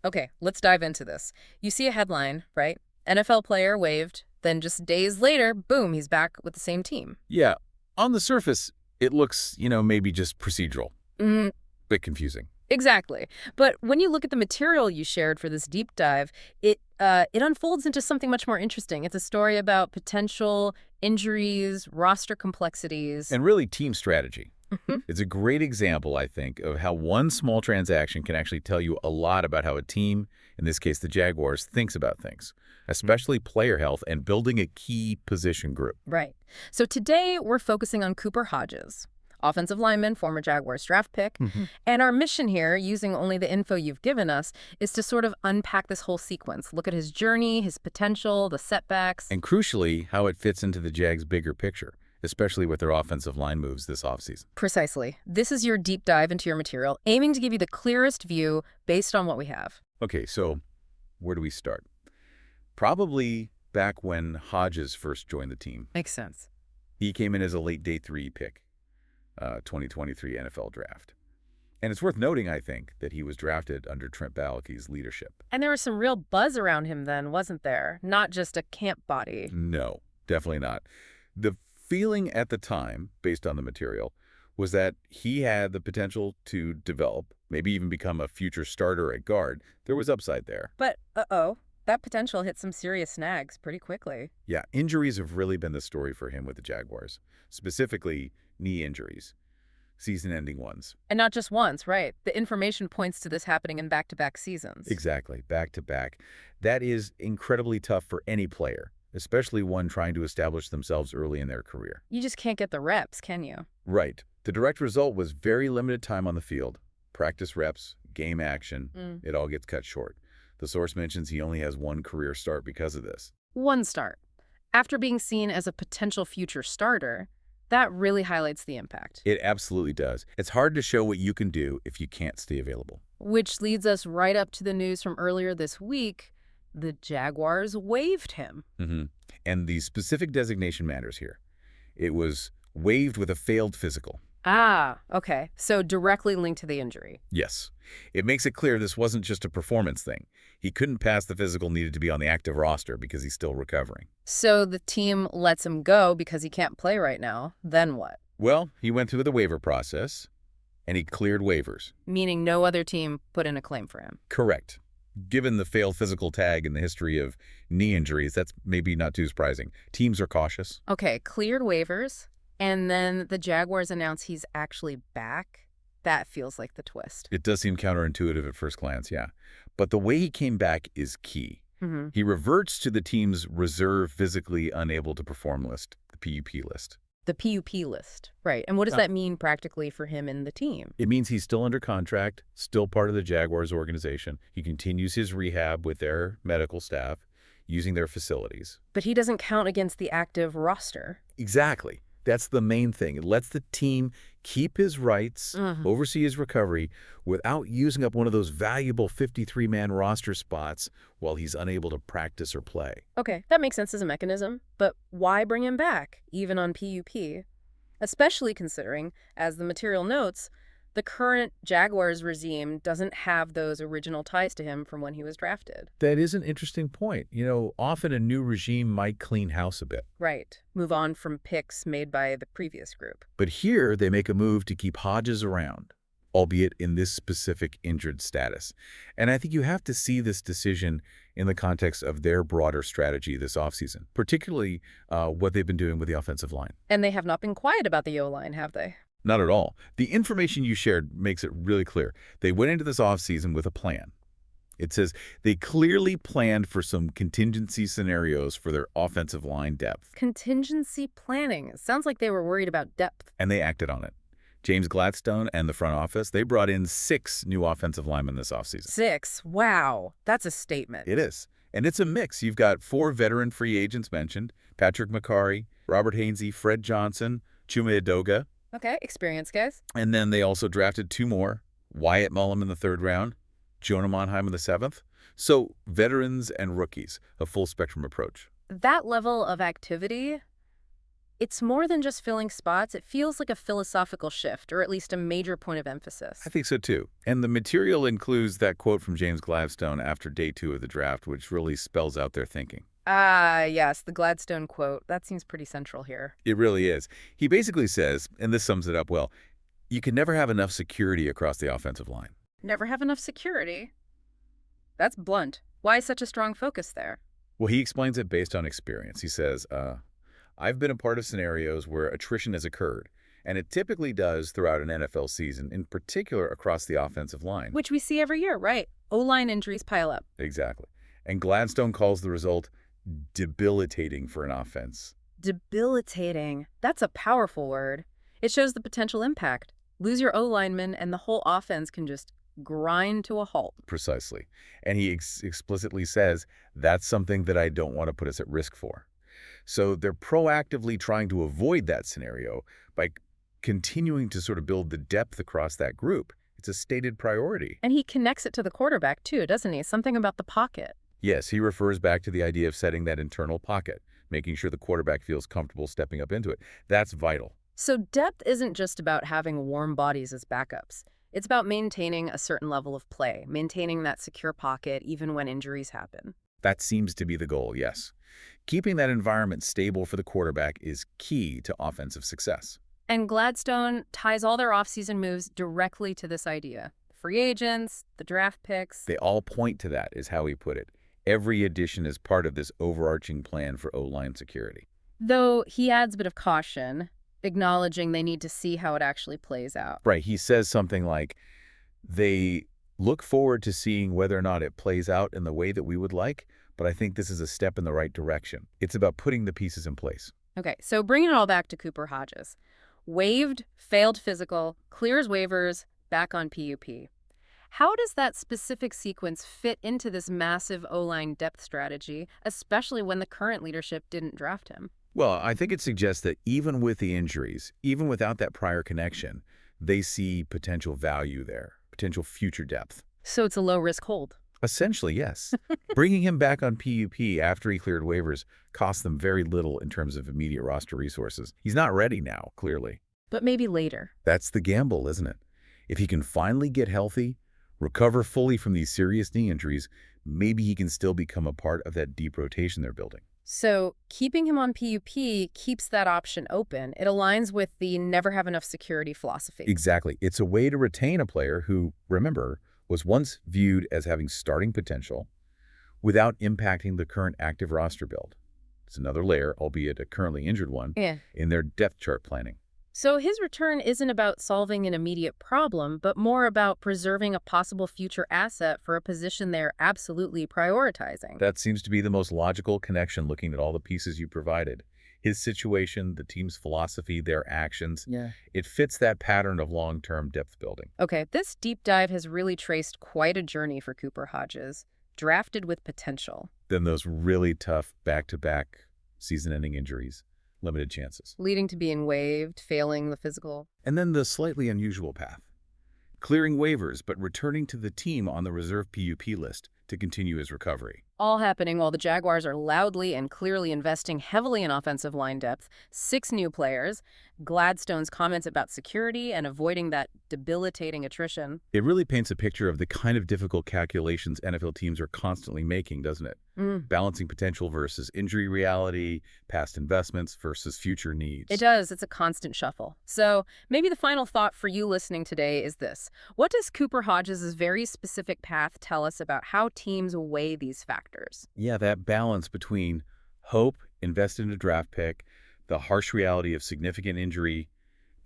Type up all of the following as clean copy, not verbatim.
Okay, let's dive into this. You see a headline, right? NFL player waived, then just days later, boom, he's back with the same team. Yeah, on the surface, it looks, maybe just procedural. Mm, Bit confusing. exactly. But when you look at the material you shared for this deep dive, it unfolds into something much more interesting. It's a story about potential injuries, roster complexities. And really, team strategy. Mhm. It's a great example, I think, of how one small transaction can actually tell you a lot about how a team, in this case the Jaguars, thinks about things, especially player health and building a key position group. Right. So today we're focusing on Cooper Hodges, offensive lineman, former Jaguars draft pick. And our mission here, using only the info you've given us, is to sort of unpack this whole sequence, look at his journey, his potential, the setbacks. And crucially, how it fits into the Jags' bigger picture, especially with their offensive line moves this offseason. Precisely. This is your deep dive into your material, aiming to give you the clearest view based on what we have. Okay, so where do we start? Probably back when Hodges first joined the team. Makes sense. He came in as a late day 3 pick, 2023 NFL draft. And it's worth noting, I think, that he was drafted under Trent Baalke's leadership. And there was some real buzz around him then, wasn't there? Not just a camp body. No, definitely not. The feeling at the time, based on the material, was that he had the potential to develop, maybe even become a future starter at guard. There was upside there. But, uh-oh, that potential hit some serious snags pretty quickly. Yeah, injuries have really been the story for him with the Jaguars, specifically knee injuries, season-ending ones. And not just once, right? The information points to this happening in back-to-back seasons. Exactly, back-to-back. That is incredibly tough for any player, especially one trying to establish themselves early in their career. You just can't get the reps, can you? Right. The direct result was very limited time on the field. Practice reps, game action, it all gets cut short. The source mentions he only has one career start because of this. One start. After being seen as a potential future starter, that really highlights the impact. It absolutely does. It's hard to show what you can do if you can't stay available. Which leads us right up to the news from earlier this week. The Jaguars waived him. And the specific designation matters here. It was waived with a failed physical. Ah, okay. So directly linked to the injury. Yes. It makes it clear this wasn't just a performance thing. He couldn't pass the physical needed to be on the active roster because he's still recovering. So the team lets him go because he can't play right now. Then what? Well, he went through the waiver process, and he cleared waivers. Meaning no other team put in a claim for him. Correct. Given the failed physical tag in the history of knee injuries, that's maybe not too surprising. Teams are cautious. Okay, cleared waivers, and then the Jaguars announce he's actually back. That feels like the twist. It does seem counterintuitive at first glance, yeah. But the way he came back is key. He reverts to the team's reserve physically unable to perform list, the PUP list. The PUP list. Right. And what does that mean practically for him and the team? It means he's still under contract, still part of the Jaguars organization. He continues his rehab with their medical staff, using their facilities. But he doesn't count against the active roster. Exactly. That's the main thing. It lets the team keep his rights, oversee his recovery, without using up one of those valuable 53-man roster spots while he's unable to practice or play. Okay, that makes sense as a mechanism. But why bring him back, even on PUP? Especially considering, as the material notes, the current Jaguars regime doesn't have those original ties to him from when he was drafted. That is an interesting point. Often a new regime might clean house a bit. Right. Move on from picks made by the previous group. But here they make a move to keep Hodges around, albeit in this specific injured status. And I think you have to see this decision in the context of their broader strategy this offseason, particularly what they've been doing with the offensive line. And they have not been quiet about the O-line, have they? Not at all. The information you shared makes it really clear. They went into this offseason with a plan. It says they clearly planned for some contingency scenarios for their offensive line depth. Contingency planning. It sounds like they were worried about depth. And they acted on it. James Gladstone and the front office, they brought in 6 new offensive linemen this offseason. 6? Wow. That's a statement. It is. And it's a mix. You've got 4 veteran free agents mentioned: Patrick McCarry, Robert Hainsey, Fred Johnson, Chuma Edoga. Okay, experience, guys. And then they also drafted 2 more: Wyatt Mullum in the 3rd round, Jonah Monheim in the 7th. So veterans and rookies, a full spectrum approach. That level of activity, It's more than just filling spots. It feels like a philosophical shift, or at least a major point of emphasis. I think so too. And the material includes that quote from James Gladstone after day 2 of the draft, which really spells out their thinking. Ah, yes, the Gladstone quote. That seems pretty central here. It really is. He basically says, and this sums it up well, you can never have enough security across the offensive line. Never have enough security. That's blunt. Why such a strong focus there? Well, he explains it based on experience. He says, I've been a part of scenarios where attrition has occurred, and it typically does throughout an NFL season, in particular across the offensive line. Which we see every year, right? O-line injuries pile up. Exactly. And Gladstone calls the result debilitating for an offense. Debilitating. That's a powerful word. It shows the potential impact. Lose your O-lineman and the whole offense can just grind to a halt. Precisely. And he explicitly says, that's something that I don't want to put us at risk for. So they're proactively trying to avoid that scenario by continuing to sort of build the depth across that group. It's a stated priority. And he connects it to the quarterback, too, doesn't he? Something about the pocket. Yes, he refers back to the idea of setting that internal pocket, making sure the quarterback feels comfortable stepping up into it. That's vital. So depth isn't just about having warm bodies as backups. It's about maintaining a certain level of play, maintaining that secure pocket even when injuries happen. That seems to be the goal, yes. Keeping that environment stable for the quarterback is key to offensive success. And Gladstone ties all their offseason moves directly to this idea. Free agents, the draft picks. They all point to that, is how he put it. Every addition is part of this overarching plan for O-line security. Though he adds a bit of caution, acknowledging they need to see how it actually plays out. Right, he says something like, they look forward to seeing whether or not it plays out in the way that we would like, but I think this is a step in the right direction. It's about putting the pieces in place. Okay, so bringing it all back to Cooper Hodges. Waived, failed physical, clears waivers, back on PUP. How does that specific sequence fit into this massive O-line depth strategy, especially when the current leadership didn't draft him? Well, I think it suggests that even with the injuries, even without that prior connection, they see potential value there, potential future depth. So it's a low-risk hold. Essentially, yes. Bringing him back on PUP after he cleared waivers cost them very little in terms of immediate roster resources. He's not ready now, clearly. But maybe later. That's the gamble, isn't it? If he can finally get healthy, recover fully from these serious knee injuries, maybe he can still become a part of that deep rotation they're building. So keeping him on PUP keeps that option open. It aligns with the never have enough security philosophy. Exactly. It's a way to retain a player who, remember, was once viewed as having starting potential without impacting the current active roster build. It's another layer, albeit a currently injured one, in their depth chart planning. So his return isn't about solving an immediate problem, but more about preserving a possible future asset for a position they're absolutely prioritizing. That seems to be the most logical connection looking at all the pieces you provided. His situation, the team's philosophy, their actions. It fits that pattern of long-term depth building. Okay, this deep dive has really traced quite a journey for Cooper Hodges, drafted with potential. Then those really tough back-to-back season-ending injuries, limited chances. Leading to being waived, failing the physical. And then the slightly unusual path. Clearing waivers, but returning to the team on the reserve PUP list to continue his recovery. All happening while the Jaguars are loudly and clearly investing heavily in offensive line depth, 6 new players, Gladstone's comments about security and avoiding that debilitating attrition. It really paints a picture of the kind of difficult calculations NFL teams are constantly making, doesn't it? Balancing potential versus injury reality, past investments versus future needs. It does. It's a constant shuffle. So maybe the final thought for you listening today is this. What does Cooper Hodges' very specific path tell us about how teams weigh these factors? Yeah, that balance between hope, invest in a draft pick, the harsh reality of significant injury,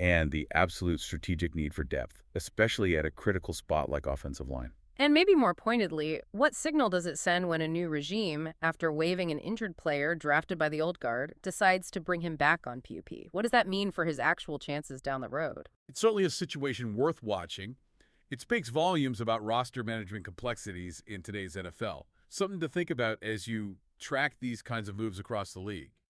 and the absolute strategic need for depth, especially at a critical spot like offensive line. And maybe more pointedly, what signal does it send when a new regime, after waiving an injured player drafted by the old guard, decides to bring him back on PUP? What does that mean for his actual chances down the road? It's certainly a situation worth watching. It speaks volumes about roster management complexities in today's NFL. Something to think about as you track these kinds of moves across the league.